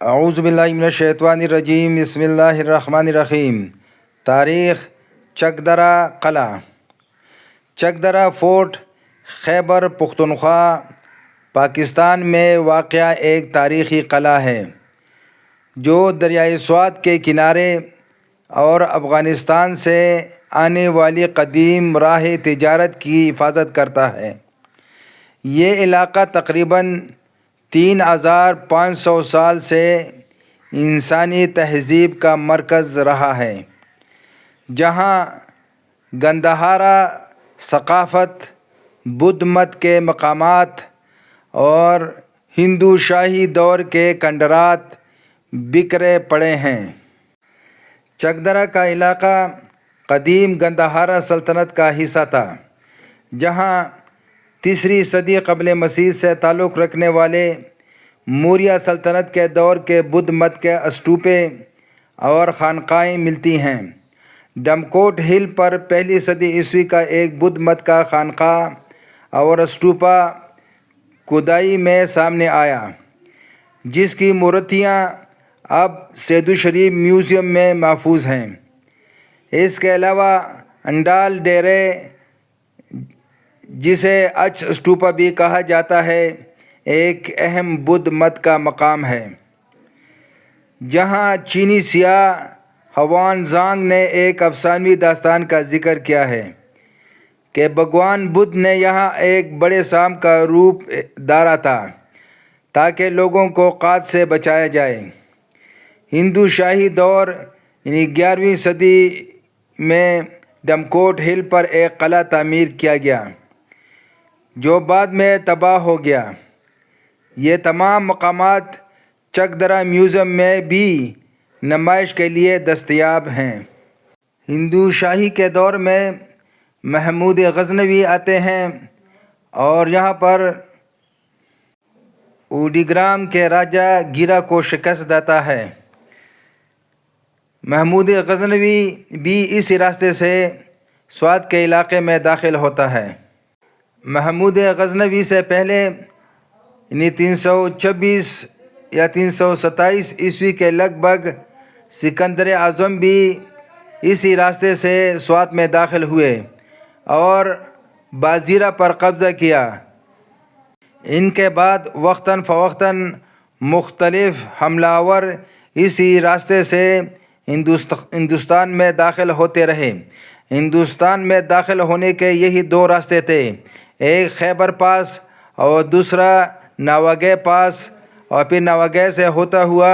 اعوذ باللہ من الشیطان الرجیم، بسم اللہ الرحمن الرحیم۔ تاریخ: چکدرہ قلعہ۔ چکدرہ فورٹ خیبر پختونخوا، پاکستان میں واقع ایک تاریخی قلعہ ہے جو دریائے سوات کے کنارے اور افغانستان سے آنے والی قدیم راہ تجارت کی حفاظت کرتا ہے۔ یہ علاقہ تقریباً 3500 سال سے انسانی تہذیب کا مرکز رہا ہے، جہاں گندھارا ثقافت، بدھ مت کے مقامات اور ہندو شاہی دور کے کھنڈرات بکھرے پڑے ہیں۔ چکدرہ کا علاقہ قدیم گندھارا سلطنت کا حصہ تھا، جہاں 3 صدی قبل مسیح سے تعلق رکھنے والے موریہ سلطنت کے دور کے بدھ مت کے استوپے اور خانقاہیں ملتی ہیں۔ ڈمکوٹ ہل پر 1 صدی عیسوی کا ایک بدھ مت کا خانقاہ اور استوپا کھدائی میں سامنے آیا، جس کی مورتیاں اب سیدو شریف میوزیم میں محفوظ ہیں۔ اس کے علاوہ انڈال ڈیرے، جسے اچ استوپا بھی کہا جاتا ہے، ایک اہم بدھ مت کا مقام ہے، جہاں چینی سیاح ہوان زانگ نے ایک افسانوی داستان کا ذکر کیا ہے کہ بھگوان بدھ نے یہاں ایک بڑے سانپ کا روپ دھارا تھا تاکہ لوگوں کو قحط سے بچایا جائے۔ ہندو شاہی دور 11ویں صدی میں ڈمکوٹ ہل پر ایک قلعہ تعمیر کیا گیا، جو بعد میں تباہ ہو گیا۔ یہ تمام مقامات چکدرہ میوزیم میں بھی نمائش کے لیے دستیاب ہیں۔ ہندو شاہی کے دور میں محمود غزنوی آتے ہیں اور یہاں پر اوڈیگرام کے راجہ گیرا کو شکست دیتا ہے۔ محمود غزنوی بھی اسی راستے سے سوات کے علاقے میں داخل ہوتا ہے۔ محمود غزنوی سے پہلے 326 یا 327 عیسوی کے لگ بھگ سکندر اعظم بھی اسی راستے سے سوات میں داخل ہوئے اور بازیرہ پر قبضہ کیا۔ ان کے بعد وقتاً فوقتاً مختلف حملہ آور اسی راستے سے ہندوستان میں داخل ہوتے رہے۔ ہندوستان میں داخل ہونے کے یہی 2 راستے تھے، ایک خیبر پاس اور دوسرا ناوگے پاس، اور پھر ناوگے سے ہوتا ہوا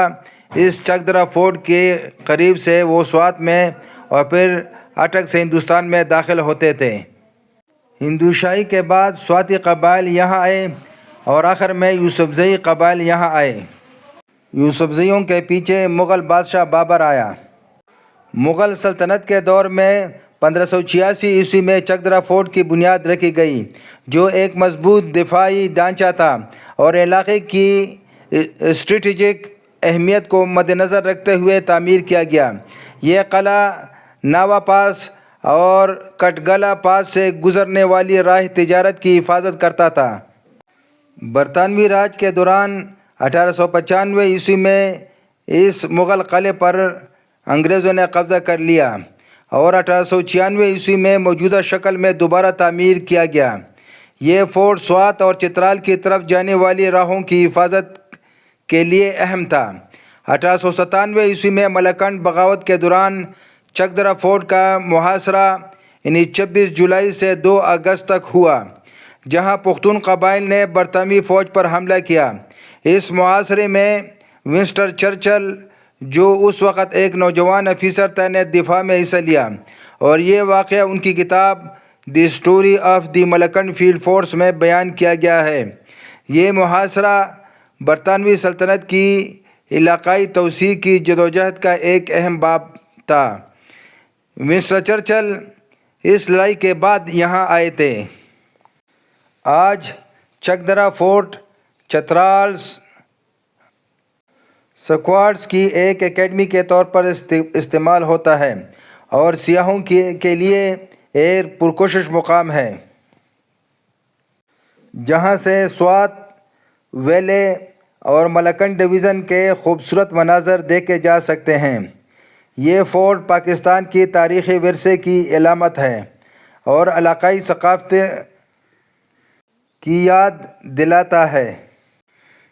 اس چکدرہ فورٹ کے قریب سے وہ سوات میں اور پھر اٹک سے ہندوستان میں داخل ہوتے تھے۔ ہندو شاہی کے بعد سواتی قبائل یہاں آئے اور آخر میں یوسفزئی قبائل یہاں آئے۔ یوسفزئیوں کے پیچھے مغل بادشاہ بابر آیا۔ مغل سلطنت کے دور میں 1586 عیسوی میں چکدرہ فورٹ کی بنیاد رکھی گئی، جو ایک مضبوط دفاعی ڈھانچہ تھا اور علاقے کی اسٹریٹجک اہمیت کو مد نظر رکھتے ہوئے تعمیر کیا گیا۔ یہ قلعہ ناوا پاس اور کٹگلا پاس سے گزرنے والی راہ تجارت کی حفاظت کرتا تھا۔ برطانوی راج کے دوران 1895 عیسوی میں اس مغل قلعے پر انگریزوں نے قبضہ کر لیا اور 1896 عیسوی میں موجودہ شکل میں دوبارہ تعمیر کیا گیا۔ یہ فورٹ سوات اور چترال کی طرف جانے والی راہوں کی حفاظت کے لیے اہم تھا۔ 1897 عیسوی میں ملکنڈ بغاوت کے دوران چکدرہ فورٹ کا محاصرہ 26 جولائی سے 2 اگست تک ہوا، جہاں پختون قبائل نے برطانوی فوج پر حملہ کیا۔ اس محاصرے میں ونسٹن چرچل، جو اس وقت ایک نوجوان افسر تھے، نے دفاع میں حصہ لیا، اور یہ واقعہ ان کی کتاب the Story of the Malakand Field Force میں بیان کیا گیا ہے۔ یہ محاصرہ برطانوی سلطنت کی علاقائی توسیع کی جدوجہد کا ایک اہم باب تھا۔ ونسٹن چرچل اس لڑائی کے بعد یہاں آئے تھے۔ آج چکدرہ فورٹ چترال اسکواڈز کی ایک اکیڈمی کے طور پر استعمال ہوتا ہے اور سیاحوں کے لیے ایک پرکشش مقام ہے، جہاں سے سوات، ویلے اور ملاکنڈ ڈویژن کے خوبصورت مناظر دیکھے جا سکتے ہیں۔ یہ فورٹ پاکستان کی تاریخی ورثے کی علامت ہے اور علاقائی ثقافت کی یاد دلاتا ہے۔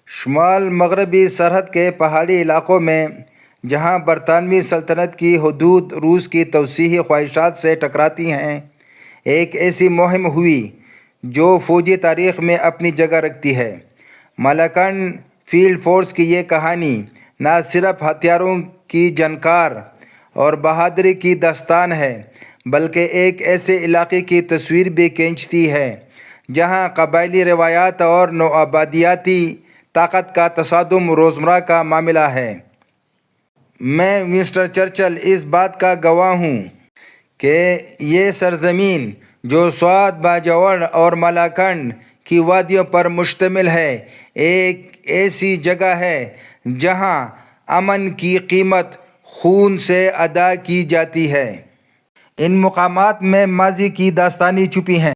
شمال مغربی سرحد کے پہاڑی علاقوں میں، جہاں برطانوی سلطنت کی حدود روس کی توسیعی خواہشات سے ٹکراتی ہیں، ایک ایسی مہم ہوئی جو فوجی تاریخ میں اپنی جگہ رکھتی ہے۔ ملاکنڈ فیلڈ فورس کی یہ کہانی نہ صرف ہتھیاروں کی جھنکار اور بہادری کی داستان ہے، بلکہ ایک ایسے علاقے کی تصویر بھی کھینچتی ہے جہاں قبائلی روایات اور نوآبادیاتی طاقت کا تصادم روزمرہ کا معاملہ ہے۔ میں ونسٹن چرچل اس بات کا گواہ ہوں کہ یہ سرزمین جو سوات، باجوڑ اور ملاکنڈ کی وادیوں پر مشتمل ہے، ایک ایسی جگہ ہے جہاں امن کی قیمت خون سے ادا کی جاتی ہے۔ ان مقامات میں ماضی کی داستانیں چھپی ہیں۔